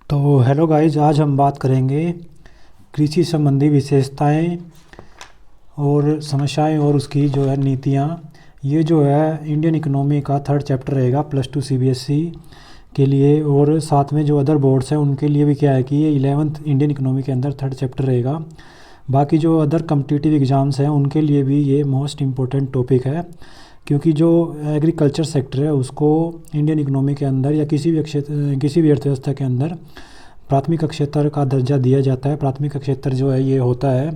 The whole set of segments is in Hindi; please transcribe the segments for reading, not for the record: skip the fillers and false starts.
तो हेलो गाइस, आज हम बात करेंगे कृषि संबंधी विशेषताएं और समस्याएं और उसकी जो है नीतियां। ये जो है इंडियन इकोनॉमी का थर्ड चैप्टर रहेगा +2 सीबीएसई के लिए, और साथ में जो अदर बोर्ड्स हैं उनके लिए भी क्या है कि ये 11th इंडियन इकोनॉमी के अंदर थर्ड चैप्टर रहेगा। बाकी जो अदर कम्पिटिटिव एग्ज़ाम्स हैं उनके लिए भी ये मोस्ट इम्पोर्टेंट टॉपिक है, क्योंकि जो एग्रीकल्चर सेक्टर है उसको इंडियन इकोनॉमी के अंदर या किसी भी अर्थव्यवस्था के अंदर प्राथमिक क्षेत्र का दर्जा दिया जाता है। प्राथमिक क्षेत्र जो है ये होता है,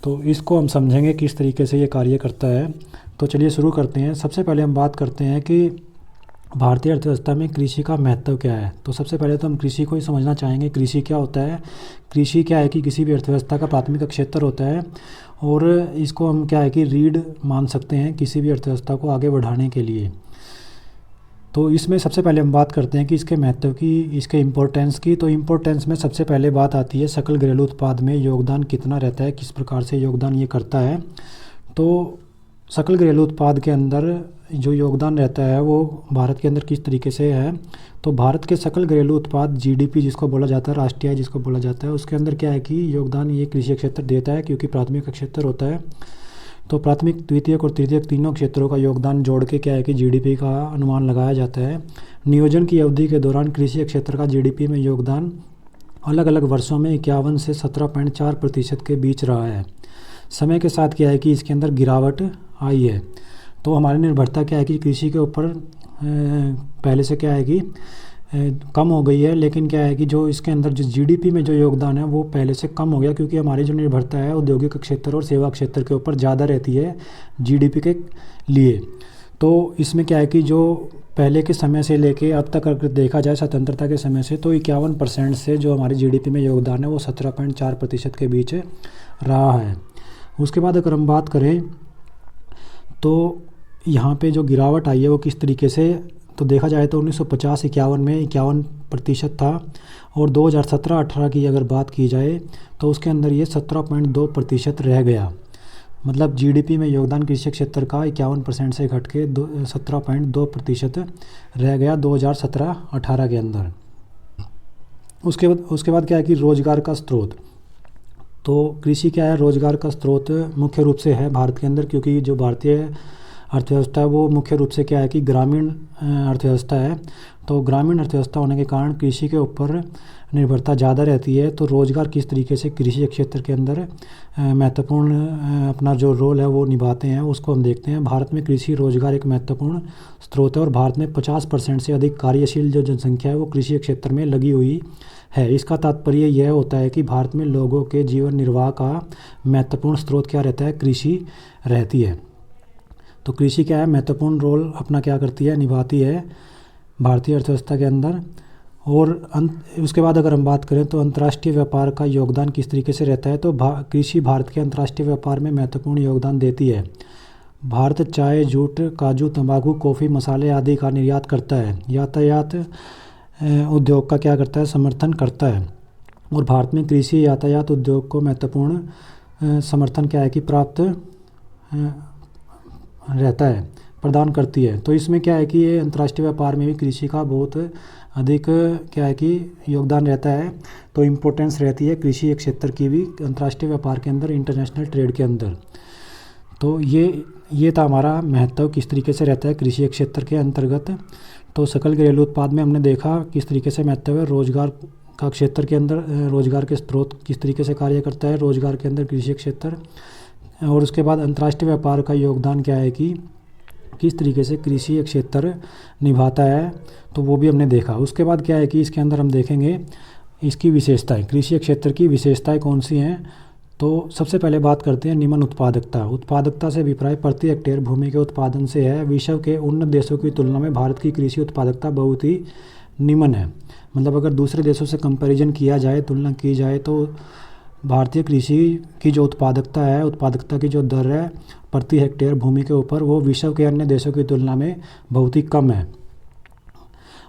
तो इसको हम समझेंगे किस तरीके से ये कार्य करता है। तो चलिए शुरू करते हैं। सबसे पहले हम बात करते हैं कि भारतीय अर्थव्यवस्था में कृषि का महत्व क्या है। तो सबसे पहले तो हम कृषि को ही समझना चाहेंगे। कृषि क्या होता है? कृषि क्या है कि किसी भी अर्थव्यवस्था का प्राथमिक क्षेत्र होता है, और इसको हम क्या है कि रीढ़ मान सकते हैं किसी भी अर्थव्यवस्था को आगे बढ़ाने के लिए। तो इसमें सबसे पहले हम बात करते हैं कि इसके महत्व की, इसके इम्पोर्टेंस की। तो इम्पोर्टेंस में सबसे पहले बात आती है सकल घरेलू उत्पाद में योगदान कितना रहता है, किस प्रकार से योगदान ये करता है। तो सकल घरेलू उत्पाद के अंदर जो योगदान रहता है वो भारत के अंदर किस तरीके से है। तो भारत के सकल घरेलू उत्पाद जीडीपी जिसको बोला जाता है, राष्ट्रीय आय जिसको बोला जाता है, उसके अंदर क्या है कि योगदान ये कृषि क्षेत्र देता है, क्योंकि प्राथमिक क्षेत्र होता है। तो प्राथमिक, द्वितीयक और तृतीयक तीनों क्षेत्रों का योगदान जोड़ के क्या है कि जीडीपी का अनुमान लगाया जाता है। नियोजन की अवधि के दौरान कृषि क्षेत्र का जीडीपी में योगदान अलग अलग वर्षों में 51 से 17.4% के बीच रहा है। समय के साथ क्या है कि इसके अंदर गिरावट आई है। तो हमारी निर्भरता क्या है कि कृषि के ऊपर पहले से क्या है कि कम हो गई है, लेकिन क्या है कि जो इसके अंदर जो जीडीपी में जो योगदान है वो पहले से कम हो गया, क्योंकि हमारी जो निर्भरता है औद्योगिक क्षेत्र और सेवा क्षेत्र के ऊपर ज़्यादा रहती है जीडीपी के लिए। तो इसमें क्या है कि जो पहले के समय से लेके अब तक अगर देखा जाए स्वतंत्रता के समय से, तो 51% से जो हमारी जीडीपी में योगदान है वो 17.4% के बीच रहा है। उसके बाद अगर हम बात करें तो यहाँ पे जो गिरावट आई है वो किस तरीके से, तो देखा जाए तो 1950-51 में 51% था, और 2017-18 की अगर बात की जाए तो उसके अंदर ये 17.2% रह गया। मतलब जीडीपी में योगदान कृषि क्षेत्र का 51% से घट के 17.2% रह गया 2017-18 के अंदर। उसके बाद क्या है कि रोजगार का स्रोत। तो कृषि क्या है, रोजगार का स्रोत मुख्य रूप से है भारत के अंदर, क्योंकि जो भारतीय अर्थव्यवस्था है वो मुख्य रूप से क्या है कि ग्रामीण अर्थव्यवस्था है। तो ग्रामीण अर्थव्यवस्था होने के कारण कृषि के ऊपर निर्भरता ज़्यादा रहती है। तो रोज़गार किस तरीके से कृषि क्षेत्र के अंदर महत्वपूर्ण अपना जो रोल है वो निभाते हैं, उसको हम देखते हैं। भारत में कृषि रोजगार एक महत्वपूर्ण स्रोत है, और भारत में 50% से अधिक कार्यशील जो जनसंख्या है वो कृषि क्षेत्र में लगी हुई है। इसका तात्पर्य यह होता है कि भारत में लोगों के जीवन निर्वाह का महत्वपूर्ण स्रोत क्या रहता है, कृषि रहती है। तो कृषि क्या है, महत्वपूर्ण रोल अपना क्या करती है, निभाती है भारतीय अर्थव्यवस्था के अंदर। और उसके बाद अगर हम बात करें तो अंतर्राष्ट्रीय व्यापार का योगदान किस तरीके से रहता है। तो कृषि भारत के अंतर्राष्ट्रीय व्यापार में महत्वपूर्ण योगदान देती है। भारत चाय, जूट, काजू, तंबाकू, कॉफ़ी, मसाले आदि का निर्यात करता है। यातायात उद्योग का क्या करता है, समर्थन करता है। और भारत में कृषि यातायात उद्योग को महत्वपूर्ण समर्थन क्या है कि प्राप्त रहता है, प्रदान करती है। तो इसमें क्या है कि ये अंतर्राष्ट्रीय व्यापार में भी कृषि का बहुत अधिक क्या है कि योगदान रहता है। तो इम्पोर्टेंस रहती है कृषि क्षेत्र की भी अंतर्राष्ट्रीय व्यापार के अंदर, इंटरनेशनल ट्रेड के अंदर। तो ये था हमारा महत्व किस तरीके से रहता है कृषि क्षेत्र के अंतर्गत। तो सकल घरेलू उत्पाद में हमने देखा किस तरीके से महत्व है। रोजगार का क्षेत्र के अंदर रोजगार के स्रोत किस तरीके से कार्य करता है रोजगार के अंदर कृषि क्षेत्र। और उसके बाद अंतर्राष्ट्रीय व्यापार का योगदान क्या है कि किस तरीके से कृषि क्षेत्र निभाता है, तो वो भी हमने देखा। उसके बाद क्या है कि इसके अंदर हम देखेंगे इसकी विशेषताएं, कृषि क्षेत्र की विशेषताएं कौन सी हैं। तो सबसे पहले बात करते हैं निम्न उत्पादकता। उत्पादकता से अभिप्राय प्रति हेक्टेयर भूमि के उत्पादन से है। विश्व के उन्नत देशों की तुलना में भारत की कृषि उत्पादकता बहुत ही निम्न है। मतलब अगर दूसरे देशों से कंपैरिजन किया जाए, तुलना की जाए, तो भारतीय कृषि की जो उत्पादकता है, उत्पादकता की जो दर है प्रति हेक्टेयर भूमि के ऊपर, वो विश्व के अन्य देशों की तुलना में बहुत ही कम है।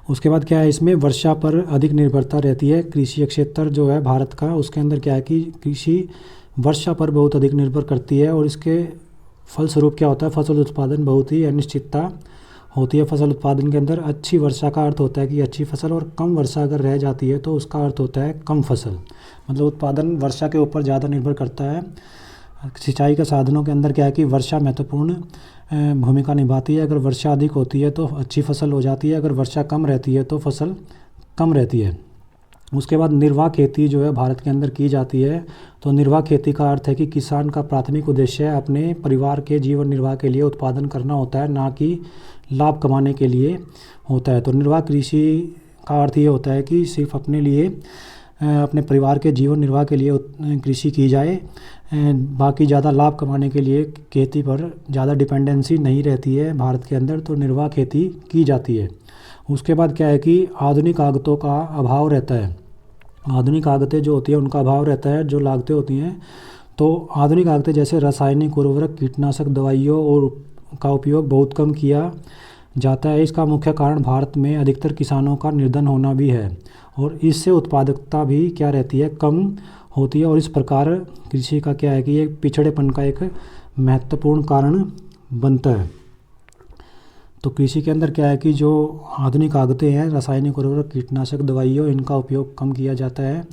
उसके बाद क्या है, इसमें वर्षा पर अधिक निर्भरता रहती है। कृषि क्षेत्र जो है भारत का, उसके अंदर क्या है कि कृषि वर्षा पर बहुत अधिक निर्भर करती है, और इसके फलस्वरूप क्या होता है, फसल उत्पादन बहुत ही अनिश्चितता होती है फसल उत्पादन के अंदर। अच्छी वर्षा का अर्थ होता है कि अच्छी फसल, और कम वर्षा अगर रह जाती है तो उसका अर्थ होता है कम फसल। मतलब उत्पादन वर्षा के ऊपर ज़्यादा निर्भर करता है। सिंचाई के साधनों के अंदर क्या है कि वर्षा महत्वपूर्ण भूमिका निभाती है। अगर वर्षा अधिक होती है तो अच्छी फसल हो जाती है, अगर वर्षा कम रहती है तो फसल कम रहती है। उसके बाद निर्वाह खेती जो है भारत के अंदर की जाती है। तो निर्वाह खेती का अर्थ है कि किसान का प्राथमिक उद्देश्य अपने परिवार के जीवन निर्वाह के लिए उत्पादन करना होता है, ना कि लाभ कमाने के लिए होता है। तो निर्वाह कृषि का अर्थ ये होता है कि सिर्फ अपने लिए, अपने परिवार के जीवन निर्वाह के लिए कृषि की जाए, बाकी ज़्यादा लाभ कमाने के लिए खेती पर ज़्यादा डिपेंडेंसी नहीं रहती है भारत के अंदर। तो निर्वाह खेती की जाती है। उसके बाद क्या है कि आधुनिक आगतों का अभाव रहता है। आधुनिक आगतें जो होती है उनका अभाव रहता है, जो लागतें होती हैं। तो आधुनिक आगतें जैसे रासायनिक उर्वरक, कीटनाशक दवाइयों और का उपयोग बहुत कम किया जाता है। इसका मुख्य कारण भारत में अधिकतर किसानों का निर्धन होना भी है, और इससे उत्पादकता भी क्या रहती है, कम होती है। और इस प्रकार कृषि का क्या है कि ये पिछड़ेपन का एक महत्वपूर्ण कारण बनता है। तो कृषि के अंदर क्या है कि जो आधुनिक आगतें हैं, रासायनिक उर्वरक, कीटनाशक दवाइयों, इनका उपयोग कम किया जाता है।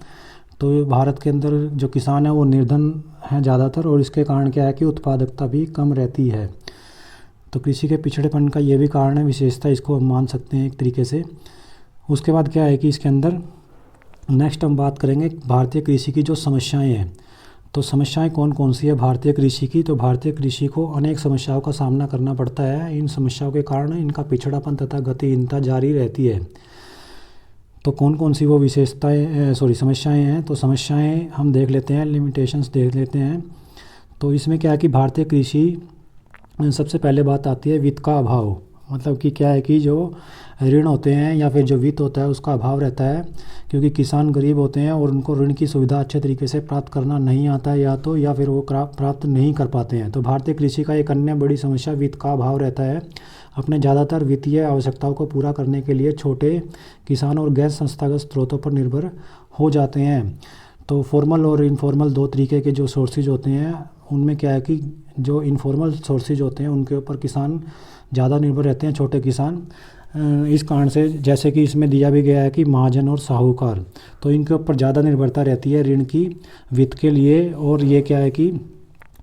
तो भारत के अंदर जो किसान है वो निर्धन हैं ज़्यादातर, और इसके कारण क्या है कि उत्पादकता भी कम रहती है। तो कृषि के पिछड़ेपन का ये भी कारण है, विशेषता इसको हम मान सकते हैं एक तरीके से। उसके बाद क्या है कि इसके अंदर नेक्स्ट हम बात करेंगे भारतीय कृषि की जो समस्याएं हैं। तो समस्याएं कौन कौन सी है भारतीय कृषि की? तो भारतीय कृषि को अनेक समस्याओं का सामना करना पड़ता है। इन समस्याओं के कारण इनका पिछड़ापन तथा गतिहीनता जारी रहती है। तो कौन कौन सी वो समस्याएं हैं? तो समस्याएं हम देख लेते हैं, लिमिटेशंस देख लेते हैं। तो इसमें क्या है कि भारतीय कृषि, सबसे पहले बात आती है वित्त का अभाव। मतलब कि क्या है कि जो ऋण होते हैं या फिर जो वित्त होता है उसका अभाव रहता है, क्योंकि किसान गरीब होते हैं और उनको ऋण की सुविधा अच्छे तरीके से प्राप्त करना नहीं आता है, या फिर वो प्राप्त नहीं कर पाते हैं। तो भारतीय कृषि का एक अन्य बड़ी समस्या वित्त का अभाव रहता है। अपने ज़्यादातर वित्तीय आवश्यकताओं को पूरा करने के लिए छोटे किसान और गैर संस्थागत स्रोतों पर निर्भर हो जाते हैं। तो फॉर्मल और इनफॉर्मल दो तरीके के जो सोर्सेज होते हैं, उनमें क्या है कि जो इनफॉर्मल सोर्सेज होते हैं उनके ऊपर किसान ज़्यादा निर्भर रहते हैं, छोटे किसान। इस कारण से, जैसे कि इसमें दिया भी गया है कि महाजन और साहूकार, तो इनके ऊपर ज़्यादा निर्भरता रहती है ऋण की, वित्त के लिए। और ये क्या है कि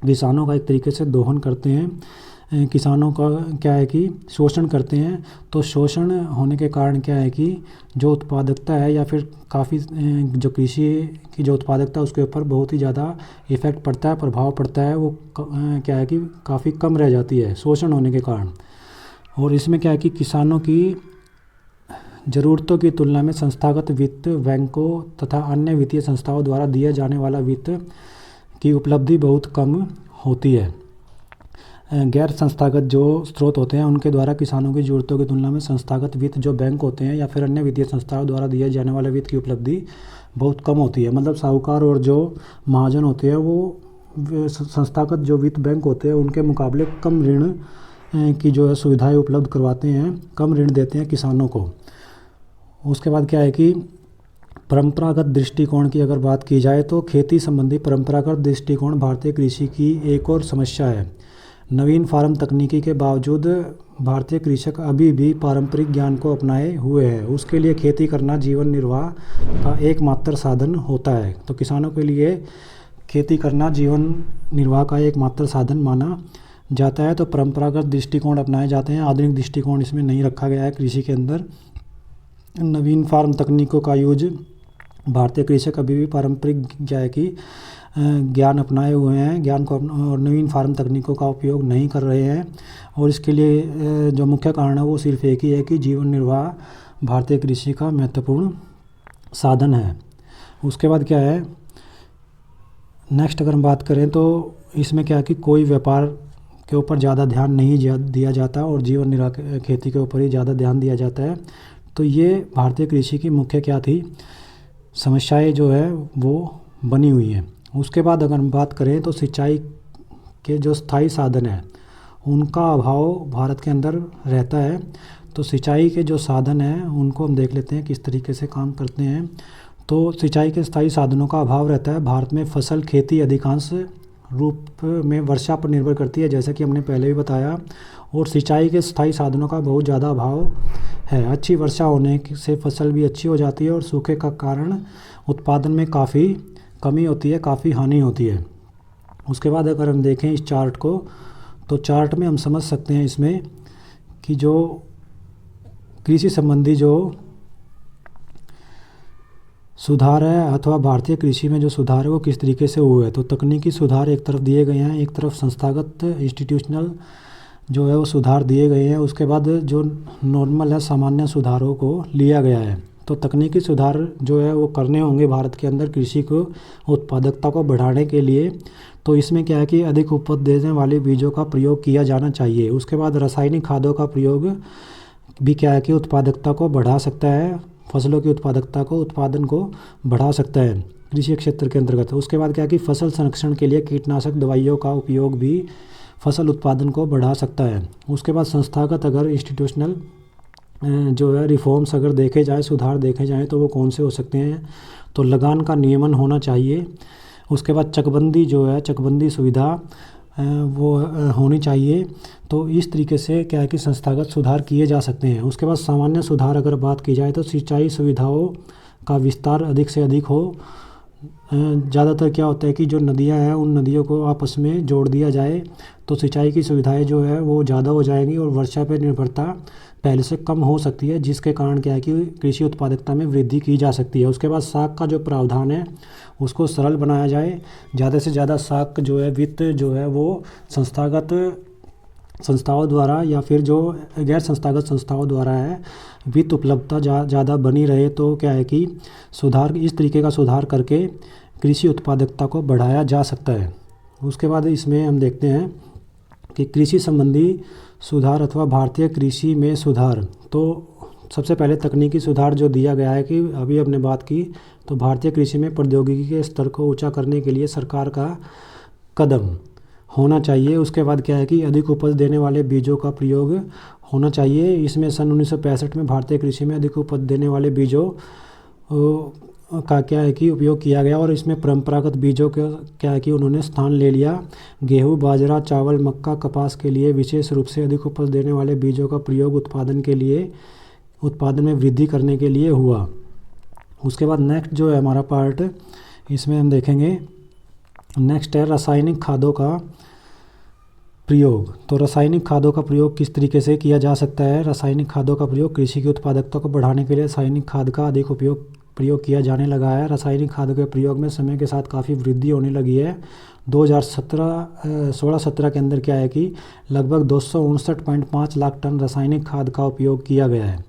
किसानों का एक तरीके से दोहन करते हैं, किसानों का क्या है कि शोषण करते हैं। तो शोषण होने के कारण क्या है कि जो उत्पादकता है या फिर काफ़ी जो कृषि की जो उत्पादकता है उसके ऊपर बहुत ही ज़्यादा इफ़ेक्ट पड़ता है, प्रभाव पड़ता है। वो क्या है कि काफ़ी कम रह जाती है शोषण होने के कारण। और इसमें क्या है कि किसानों की ज़रूरतों की तुलना में संस्थागत वित्त, बैंकों तथा अन्य वित्तीय संस्थाओं द्वारा दिया जाने वाला वित्त की उपलब्धि बहुत कम होती है। गैर संस्थागत जो स्रोत होते हैं उनके द्वारा किसानों की ज़रूरतों की तुलना में संस्थागत वित्त, जो बैंक होते हैं या फिर अन्य वित्तीय संस्थाओं द्वारा दिए जाने वाले वित्त की उपलब्धि बहुत कम होती है। मतलब साहूकार और जो महाजन होते हैं वो संस्थागत जो वित्त बैंक होते हैं उनके मुकाबले कम ऋण की जो है सुविधाएं उपलब्ध करवाते हैं, कम ऋण देते हैं किसानों को। उसके बाद क्या है कि परंपरागत दृष्टिकोण की अगर बात की जाए तो खेती संबंधी परंपरागत दृष्टिकोण भारतीय कृषि की एक और समस्या है। नवीन फार्म तकनीकी के बावजूद भारतीय कृषक अभी भी पारंपरिक ज्ञान को अपनाए हुए हैं। उसके लिए खेती करना जीवन निर्वाह का एकमात्र साधन होता है। तो किसानों के लिए खेती करना जीवन निर्वाह का एकमात्र साधन माना जाता है। तो परंपरागत दृष्टिकोण अपनाए जाते हैं, आधुनिक दृष्टिकोण इसमें नहीं रखा गया है कृषि के अंदर। नवीन फार्म तकनीकों का यूज, भारतीय कृषक अभी भी पारंपरिक क्या है कि ज्ञान अपनाए हुए हैं, ज्ञान को और नवीन फार्म तकनीकों का उपयोग नहीं कर रहे हैं। और इसके लिए जो मुख्य कारण है वो सिर्फ एक ही है कि जीवन निर्वाह भारतीय कृषि का महत्वपूर्ण साधन है। उसके बाद क्या है, नेक्स्ट अगर हम बात करें तो इसमें क्या है कि कोई व्यापार के ऊपर ज़्यादा ध्यान नहीं दिया जाता और जीवन निर्वाह खेती के ऊपर ही ज़्यादा ध्यान दिया जाता है। तो ये भारतीय कृषि की मुख्य क्या थी, समस्याएं जो है वो बनी हुई हैं। उसके बाद अगर हम बात करें तो सिंचाई के जो स्थायी साधन हैं उनका अभाव भारत के अंदर रहता है। तो सिंचाई के जो साधन हैं उनको हम देख लेते हैं किस तरीके से काम करते हैं। तो सिंचाई के स्थायी साधनों का अभाव रहता है। भारत में फसल खेती अधिकांश रूप में वर्षा पर निर्भर करती है, जैसा कि हमने पहले भी बताया, और सिंचाई के स्थायी साधनों का बहुत ज़्यादा अभाव है। अच्छी वर्षा होने से फसल भी अच्छी हो जाती है और सूखे का कारण उत्पादन में काफ़ी कमी होती है, काफ़ी हानि होती है। उसके बाद अगर हम देखें इस चार्ट को, तो चार्ट में हम समझ सकते हैं इसमें कि जो कृषि संबंधी जो सुधार है अथवा भारतीय कृषि में जो सुधार है वो किस तरीके से हुए हैं। तो तकनीकी सुधार एक तरफ दिए गए हैं, एक तरफ संस्थागत इंस्टीट्यूशनल जो है वो सुधार दिए गए हैं। उसके बाद जो नॉर्मल है सामान्य सुधारों को लिया गया है। तो तकनीकी सुधार जो है वो करने होंगे भारत के अंदर कृषि को उत्पादकता को बढ़ाने के लिए। तो इसमें क्या है कि अधिक उपज देने वाले बीजों का प्रयोग किया जाना चाहिए। उसके बाद रासायनिक खादों का प्रयोग भी क्या है कि उत्पादकता को बढ़ा सकता है, फसलों की उत्पादकता को उत्पादन को बढ़ा सकता है कृषि क्षेत्र के अंतर्गत। उसके बाद क्या है कि फसल संरक्षण के लिए कीटनाशक दवाइयों का उपयोग भी फसल उत्पादन को बढ़ा सकता है। उसके बाद संस्थागत अगर इंस्टीट्यूशनल जो है रिफॉर्म्स अगर देखे जाए, सुधार देखे जाएँ, तो वो कौन से हो सकते हैं। तो लगान का नियमन होना चाहिए। उसके बाद चकबंदी जो है, चकबंदी सुविधा वो होनी चाहिए। तो इस तरीके से क्या है कि संस्थागत सुधार किए जा सकते हैं। उसके बाद सामान्य सुधार अगर बात की जाए तो सिंचाई सुविधाओं का विस्तार अधिक से अधिक हो। ज़्यादातर क्या होता है कि जो नदियां हैं उन नदियों को आपस में जोड़ दिया जाए तो सिंचाई की सुविधाएं जो है वो ज़्यादा हो जाएंगी और वर्षा पर निर्भरता पहले से कम हो सकती है, जिसके कारण क्या है कि कृषि उत्पादकता में वृद्धि की जा सकती है। उसके बाद साख का जो प्रावधान है उसको सरल बनाया जाए। ज़्यादा से ज़्यादा साख जो है वित्त जो है वो संस्थागत संस्थाओं द्वारा या फिर जो गैर संस्थागत संस्थाओं द्वारा है वित्त उपलब्धता ज़्यादा बनी रहे। तो क्या है कि सुधार इस तरीके का सुधार करके कृषि उत्पादकता को बढ़ाया जा सकता है। उसके बाद इसमें हम देखते हैं कि कृषि संबंधी सुधार अथवा भारतीय कृषि में सुधार। तो सबसे पहले तकनीकी सुधार जो दिया गया है कि अभी हमने बात की, तो भारतीय कृषि में प्रौद्योगिकी के स्तर को ऊंचा करने के लिए सरकार का कदम होना चाहिए। उसके बाद क्या है कि अधिक उपज देने वाले बीजों का प्रयोग होना चाहिए। इसमें सन 1965 में भारतीय कृषि में अधिक उपज देने वाले बीजों का क्या है कि उपयोग किया गया और इसमें परंपरागत बीजों का क्या है कि उन्होंने स्थान ले लिया। गेहूं, बाजरा, चावल, मक्का, कपास के लिए विशेष रूप से अधिक उपज देने वाले बीजों का प्रयोग उत्पादन में वृद्धि करने के लिए हुआ। उसके बाद नेक्स्ट जो है हमारा पार्ट, इसमें हम देखेंगे नेक्स्ट है रासायनिक खादों का प्रयोग। तो रासायनिक खादों का प्रयोग किस तरीके से किया जा सकता है। रासायनिक खादों का प्रयोग कृषि की उत्पादकता को बढ़ाने के लिए रासायनिक खाद का अधिक प्रयोग किया जाने लगा है। रासायनिक खाद के प्रयोग में समय के साथ काफ़ी वृद्धि होने लगी है। 2016-17 के अंदर क्या है कि लगभग 259.5 लाख टन रासायनिक खाद का उपयोग किया गया है।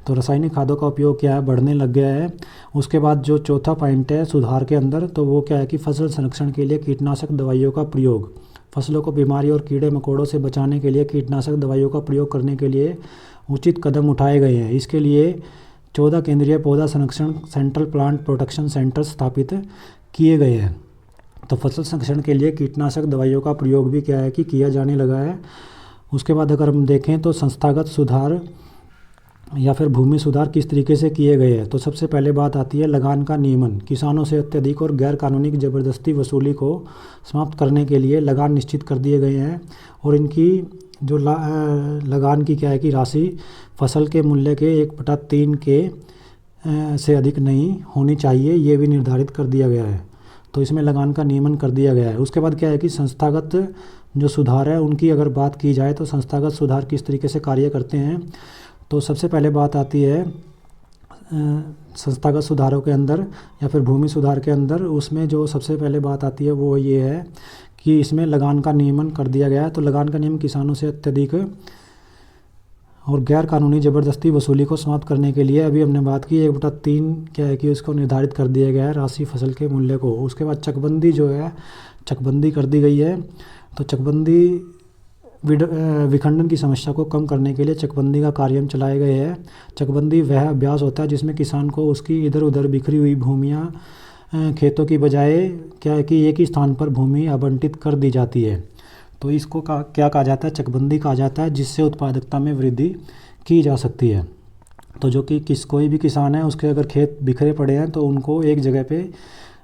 तो रासायनिक खादों का उपयोग क्या है बढ़ने लग गया है। उसके बाद जो चौथा पॉइंट है सुधार के अंदर, तो वो क्या है कि फसल संरक्षण के लिए कीटनाशक दवाइयों का प्रयोग। फसलों को बीमारी और कीड़े मकोड़ों से बचाने के लिए कीटनाशक दवाइयों का प्रयोग करने के लिए उचित कदम उठाए गए हैं। इसके लिए 14 केंद्रीय पौधा संरक्षण सेंट्रल प्लांट प्रोटेक्शन सेंटर स्थापित किए गए हैं। तो फसल संरक्षण के लिए कीटनाशक दवाइयों का प्रयोग भी क्या है कि किया जाने लगा है। उसके बाद अगर हम देखें तो संस्थागत सुधार या फिर भूमि सुधार किस तरीके से किए गए हैं। तो सबसे पहले बात आती है लगान का नियमन। किसानों से अत्यधिक और गैर कानूनी ज़बरदस्ती वसूली को समाप्त करने के लिए लगान निश्चित कर दिए गए हैं और इनकी जो लगान की क्या है कि राशि फसल के मूल्य के 1/3 के से अधिक नहीं होनी चाहिए, ये भी निर्धारित कर दिया गया है। तो इसमें लगान का नियमन कर दिया गया है। उसके बाद क्या है कि संस्थागत जो सुधार है उनकी अगर बात की जाए तो संस्थागत सुधार किस तरीके से कार्य करते हैं। तो सबसे पहले बात आती है संस्थागत सुधारों के अंदर या फिर भूमि सुधार के अंदर, उसमें जो सबसे पहले बात आती है वो ये है कि इसमें लगान का नियमन कर दिया गया है। तो लगान का नियम किसानों से अत्यधिक और गैर कानूनी ज़बरदस्ती वसूली को समाप्त करने के लिए अभी हमने बात की 1/3 क्या है कि उसको निर्धारित कर दिया गया है राशि फसल के मूल्य को। उसके बाद चकबंदी जो है चकबंदी कर दी गई है। तो चकबंदी विखंडन की समस्या को कम करने के लिए चकबंदी का कार्यक्रम चलाए गए हैं। चकबंदी वह अभ्यास होता है जिसमें किसान को उसकी इधर उधर बिखरी हुई भूमियाँ खेतों की बजाय क्या है कि एक ही स्थान पर भूमि आवंटित कर दी जाती है। तो इसको क्या कहा जाता है, चकबंदी कहा जाता है, जिससे उत्पादकता में वृद्धि की जा सकती है। तो जो कि कोई भी किसान है उसके अगर खेत बिखरे पड़े हैं तो उनको एक जगह पे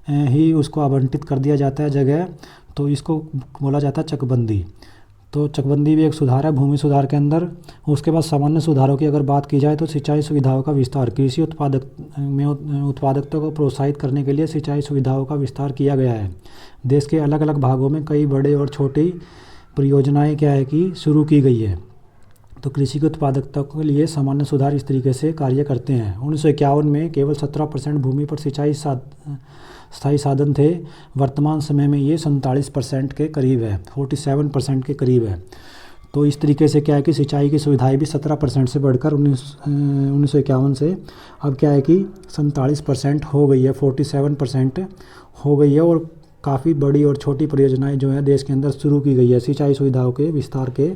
ही उसको आवंटित कर दिया जाता है जगह। तो इसको बोला जाता है चकबंदी। तो चकबंदी भी एक सुधार है भूमि सुधार के अंदर। उसके बाद सामान्य सुधारों की अगर बात की जाए तो सिंचाई सुविधाओं का विस्तार। कृषि उत्पादकता को प्रोत्साहित करने के लिए सिंचाई सुविधाओं का विस्तार किया गया है। देश के अलग अलग भागों में कई बड़े और छोटी परियोजनाएं क्या है कि शुरू की गई है। तो कृषि की उत्पादकता के लिए सामान्य सुधार इस तरीके से कार्य करते हैं। 1951 में केवल 17% भूमि पर स्थायी साधन थे। वर्तमान समय में ये 47% के करीब है, 47% के करीब है। तो इस तरीके से क्या है कि सिंचाई की सुविधाएं भी 17% से बढ़कर 1951 से अब क्या है कि 47% हो गई है, 47% हो गई है। और काफ़ी बड़ी और छोटी परियोजनाएं जो है देश के अंदर शुरू की गई है सिंचाई सुविधाओं के विस्तार के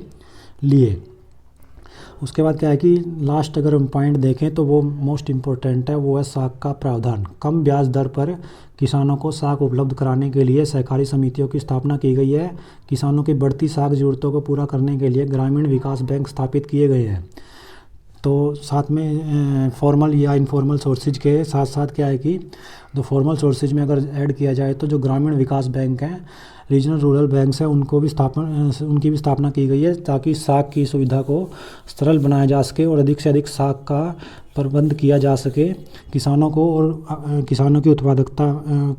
लिए। उसके बाद क्या है कि लास्ट अगर हम पॉइंट देखें तो वो मोस्ट इम्पोर्टेंट है, वो है साख का प्रावधान। कम ब्याज दर पर किसानों को साख उपलब्ध कराने के लिए सहकारी समितियों की स्थापना की गई है। किसानों की बढ़ती साख ज़रूरतों को पूरा करने के लिए ग्रामीण विकास बैंक स्थापित किए गए हैं। तो साथ में फॉर्मल या इनफॉर्मल सोर्सेज के साथ साथ क्या है कि जो फॉर्मल सोर्सेज में अगर ऐड किया जाए तो जो ग्रामीण विकास बैंक हैं, रीजनल रूरल बैंक्स हैं, उनकी भी स्थापना की गई है ताकि साख की सुविधा को सरल बनाया जा सके और अधिक से अधिक साख का प्रबंध किया जा सके किसानों को, और किसानों की उत्पादकता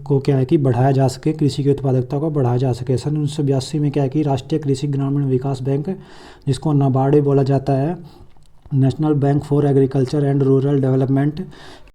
को क्या है कि बढ़ाया जा सके, कृषि की उत्पादकता को बढ़ाया जा सके। सन 1982 में क्या है कि राष्ट्रीय कृषि ग्रामीण विकास बैंक, जिसको नाबार्ड बोला जाता है, national bank for agriculture and rural development,